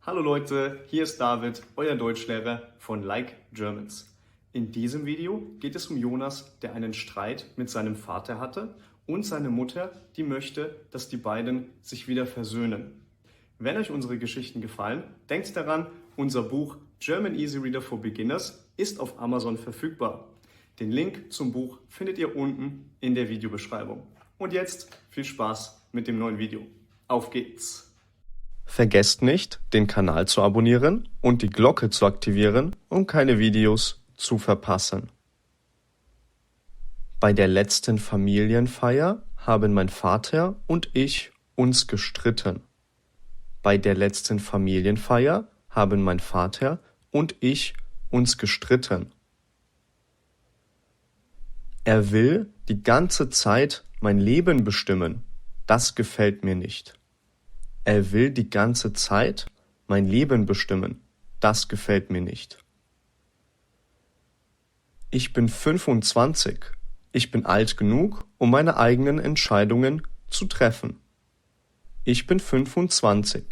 Hallo Leute, hier ist David, euer Deutschlehrer von Like Germans. In diesem Video geht es um Jonas, der einen Streit mit seinem Vater hatte und seine Mutter, die möchte, dass die beiden sich wieder versöhnen. Wenn euch unsere Geschichten gefallen, denkt daran, unser Buch German Easy Reader for Beginners ist auf Amazon verfügbar. Den Link zum Buch findet ihr unten in der Videobeschreibung. Und jetzt viel Spaß mit dem neuen Video. Auf geht's! Vergesst nicht, den Kanal zu abonnieren und die Glocke zu aktivieren, um keine Videos zu verpassen. Bei der letzten Familienfeier haben mein Vater und ich uns gestritten. Bei der letzten Familienfeier haben mein Vater und ich uns gestritten. Er will die ganze Zeit mein Leben bestimmen. Das gefällt mir nicht. Er will die ganze Zeit mein Leben bestimmen. Das gefällt mir nicht. Ich bin 25. Ich bin alt genug, um meine eigenen Entscheidungen zu treffen. Ich bin 25.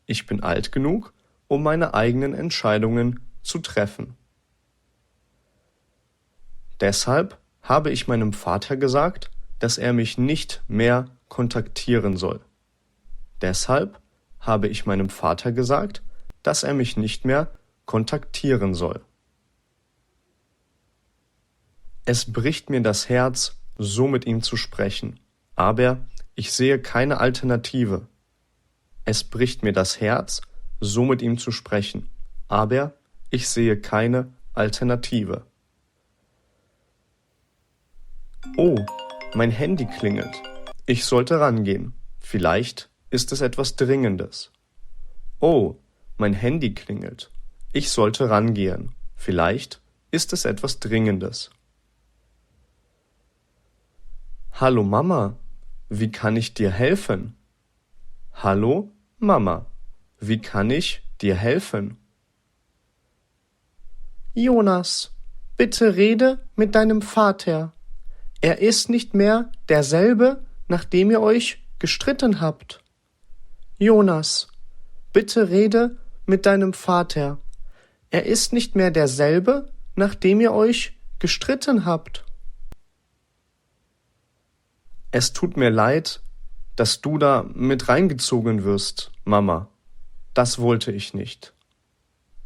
Ich bin alt genug, um meine eigenen Entscheidungen zu treffen. Deshalb habe ich meinem Vater gesagt, dass er mich nicht mehr kontaktieren soll. Deshalb habe ich meinem Vater gesagt, dass er mich nicht mehr kontaktieren soll. Es bricht mir das Herz, so mit ihm zu sprechen, aber ich sehe keine Alternative. Es bricht mir das Herz, so mit ihm zu sprechen, aber ich sehe keine Alternative. Oh, mein Handy klingelt. Ich sollte rangehen. Vielleicht ist es etwas Dringendes. Oh, mein Handy klingelt. Ich sollte rangehen. Vielleicht ist es etwas Dringendes. Hallo Mama, wie kann ich dir helfen? Hallo Mama, wie kann ich dir helfen? Jonas, bitte rede mit deinem Vater. Er ist nicht mehr derselbe, nachdem ihr euch gestritten habt. Jonas, bitte rede mit deinem Vater. Er ist nicht mehr derselbe, nachdem ihr euch gestritten habt. Es tut mir leid, dass du da mit reingezogen wirst, Mama. Das wollte ich nicht.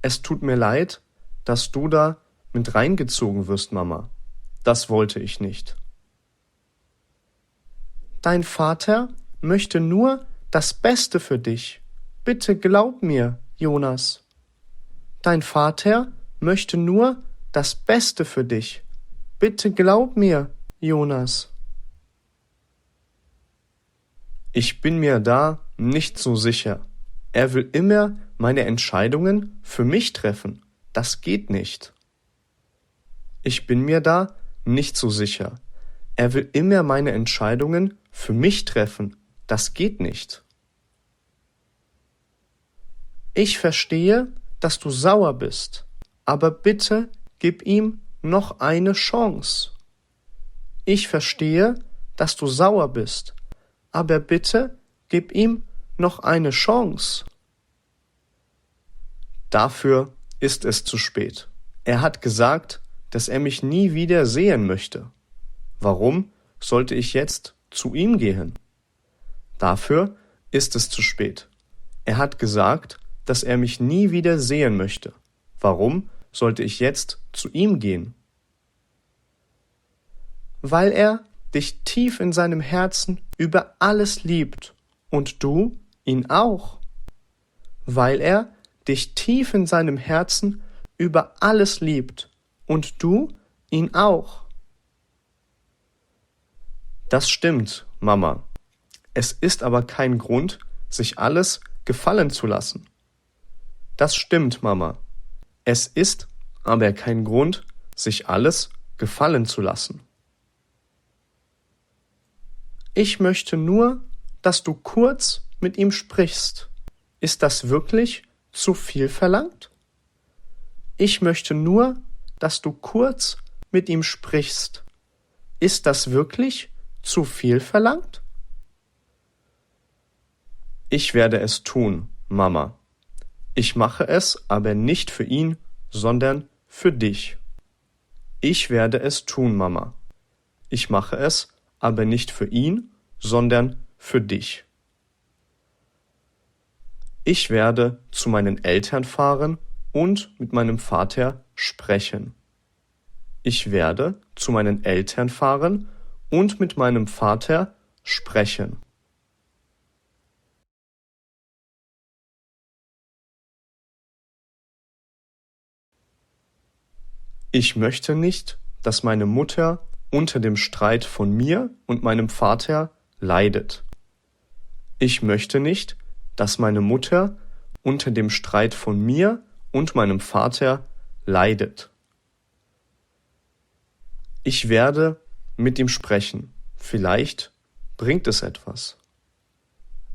Es tut mir leid, dass du da mit reingezogen wirst, Mama. Das wollte ich nicht. Dein Vater möchte nur das Beste für dich. Bitte glaub mir, Jonas. Dein Vater möchte nur das Beste für dich. Bitte glaub mir, Jonas. Ich bin mir da nicht so sicher. Er will immer meine Entscheidungen für mich treffen. Das geht nicht. Ich bin mir da nicht so sicher. Er will immer meine Entscheidungen für mich treffen. Das geht nicht. Ich verstehe, dass du sauer bist, aber bitte gib ihm noch eine Chance. Ich verstehe, dass du sauer bist, aber bitte gib ihm noch eine Chance. Dafür ist es zu spät. Er hat gesagt, dass er mich nie wieder sehen möchte. Warum sollte ich jetzt zu ihm gehen? Dafür ist es zu spät. Er hat gesagt, dass er mich nie wieder sehen möchte. Warum sollte ich jetzt zu ihm gehen? Weil er dich tief in seinem Herzen über alles liebt und du ihn auch. Weil er dich tief in seinem Herzen über alles liebt und du ihn auch. Das stimmt, Mama. Es ist aber kein Grund, sich alles gefallen zu lassen. Das stimmt, Mama. Es ist aber kein Grund, sich alles gefallen zu lassen. Ich möchte nur, dass du kurz mit ihm sprichst. Ist das wirklich zu viel verlangt? Ich möchte nur, dass du kurz mit ihm sprichst. Ist das wirklich zu viel verlangt? Ich werde es tun, Mama. Ich mache es aber nicht für ihn, sondern für dich. Ich werde es tun, Mama. Ich mache es aber nicht für ihn, sondern für dich. Ich werde zu meinen Eltern fahren und mit meinem Vater sprechen. Ich werde zu meinen Eltern fahren und mit meinem Vater sprechen. Ich möchte nicht, dass meine Mutter unter dem Streit von mir und meinem Vater leidet. Ich möchte nicht, dass meine Mutter unter dem Streit von mir und meinem Vater leidet. Ich werde mit ihm sprechen. Vielleicht bringt es etwas.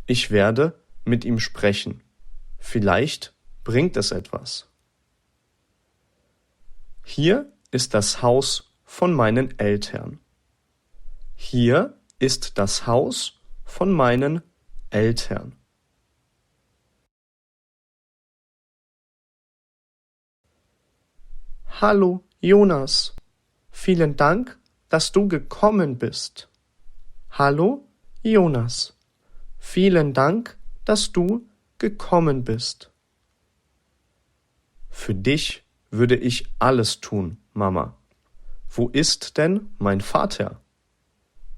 Ich werde mit ihm sprechen. Vielleicht bringt es etwas. Hier ist das Haus von meinen Eltern. Hier ist das Haus von meinen Eltern. Hallo, Jonas. Vielen Dank, dass du gekommen bist. Hallo, Jonas. Vielen Dank, dass du gekommen bist. Für dich würde ich alles tun, Mama. Wo ist denn mein Vater?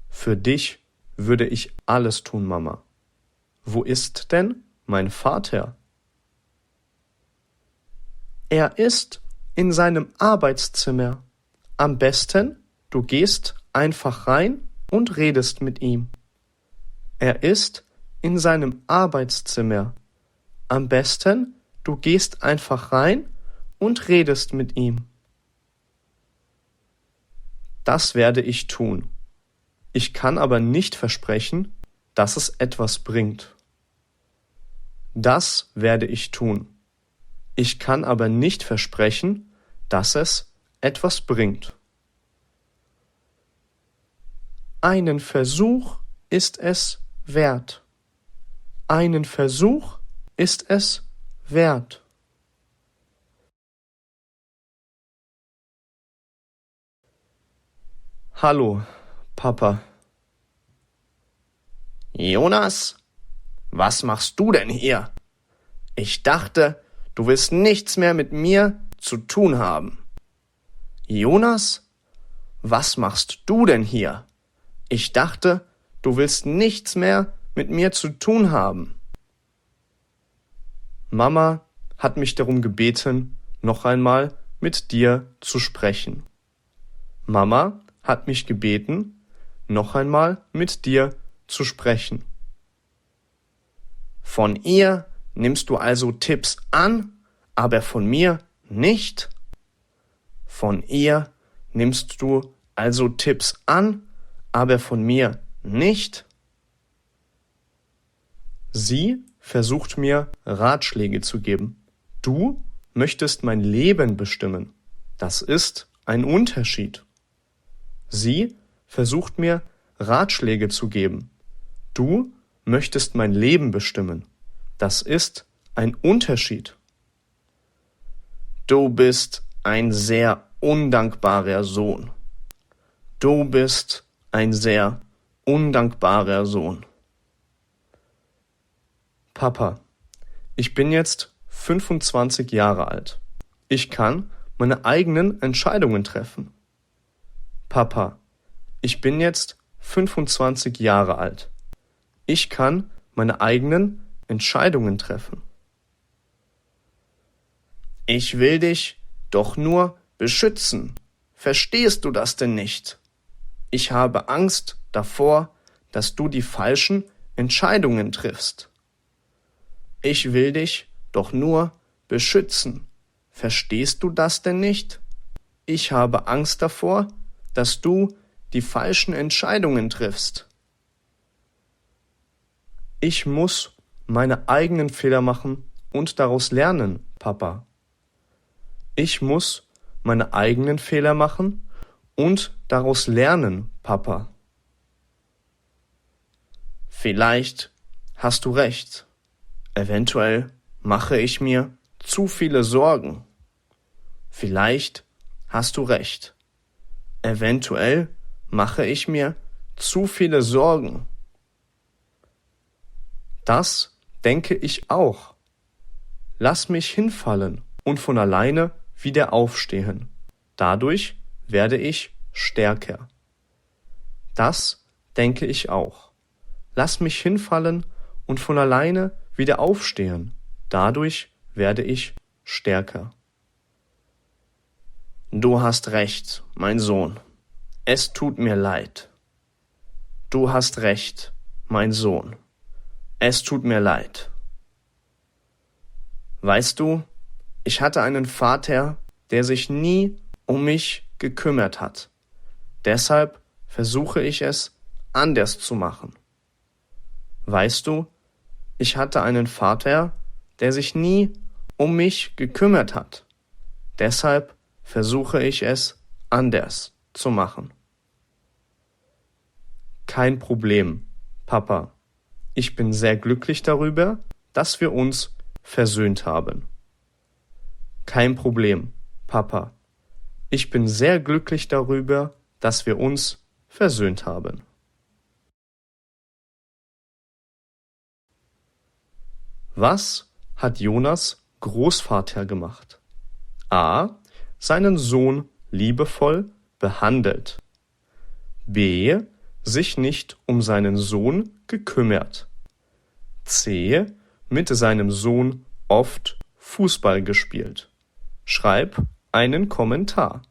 Für dich würde ich alles tun, Mama. Wo ist denn mein Vater? Er ist in seinem Arbeitszimmer. Am besten, du gehst einfach rein und redest mit ihm. Er ist in seinem Arbeitszimmer. Am besten, du gehst einfach rein und redest mit ihm. Das werde ich tun. Ich kann aber nicht versprechen, dass es etwas bringt. Das werde ich tun. Ich kann aber nicht versprechen, dass es etwas bringt. Einen Versuch ist es wert. Einen Versuch ist es wert. Hallo, Papa. Jonas, was machst du denn hier? Ich dachte, du willst nichts mehr mit mir zu tun haben. Jonas, was machst du denn hier? Ich dachte, du willst nichts mehr mit mir zu tun haben. Mama hat mich darum gebeten, noch einmal mit dir zu sprechen. Mama hat mich gebeten, noch einmal mit dir zu sprechen. Von ihr nimmst du also Tipps an, aber von mir nicht? Von ihr nimmst du also Tipps an, aber von mir nicht? Sie versucht mir Ratschläge zu geben. Du möchtest mein Leben bestimmen. Das ist ein Unterschied. Sie versucht mir Ratschläge zu geben. Du möchtest mein Leben bestimmen. Das ist ein Unterschied. Du bist ein sehr undankbarer Sohn. Du bist ein sehr undankbarer Sohn. Papa, ich bin jetzt 25 Jahre alt. Ich kann meine eigenen Entscheidungen treffen. Papa, ich bin jetzt 25 Jahre alt. Ich kann meine eigenen Entscheidungen treffen. Ich will dich doch nur beschützen. Verstehst du das denn nicht? Ich habe Angst davor, dass du die falschen Entscheidungen triffst. Ich will dich doch nur beschützen. Verstehst du das denn nicht? Ich habe Angst davor, dass du die falschen Entscheidungen triffst. Ich muss meine eigenen Fehler machen und daraus lernen, Papa. Ich muss meine eigenen Fehler machen und daraus lernen, Papa. Vielleicht hast du recht. Eventuell mache ich mir zu viele Sorgen. Vielleicht hast du recht. Eventuell mache ich mir zu viele Sorgen. Das denke ich auch. Lass mich hinfallen und von alleine wieder aufstehen. Dadurch werde ich stärker. Das denke ich auch. Lass mich hinfallen und von alleine wieder aufstehen. Dadurch werde ich stärker. Du hast recht, mein Sohn. Es tut mir leid. Du hast recht, mein Sohn. Es tut mir leid. Weißt du, ich hatte einen Vater, der sich nie um mich gekümmert hat. Deshalb versuche ich es anders zu machen. Weißt du, ich hatte einen Vater, der sich nie um mich gekümmert hat. Deshalb versuche ich es anders zu machen. Kein Problem, Papa. Ich bin sehr glücklich darüber, dass wir uns versöhnt haben. Kein Problem, Papa. Ich bin sehr glücklich darüber, dass wir uns versöhnt haben. Was hat Jonas Großvater gemacht? A. Seinen Sohn liebevoll behandelt. B. Sich nicht um seinen Sohn gekümmert. C. Mit seinem Sohn oft Fußball gespielt. Schreib einen Kommentar.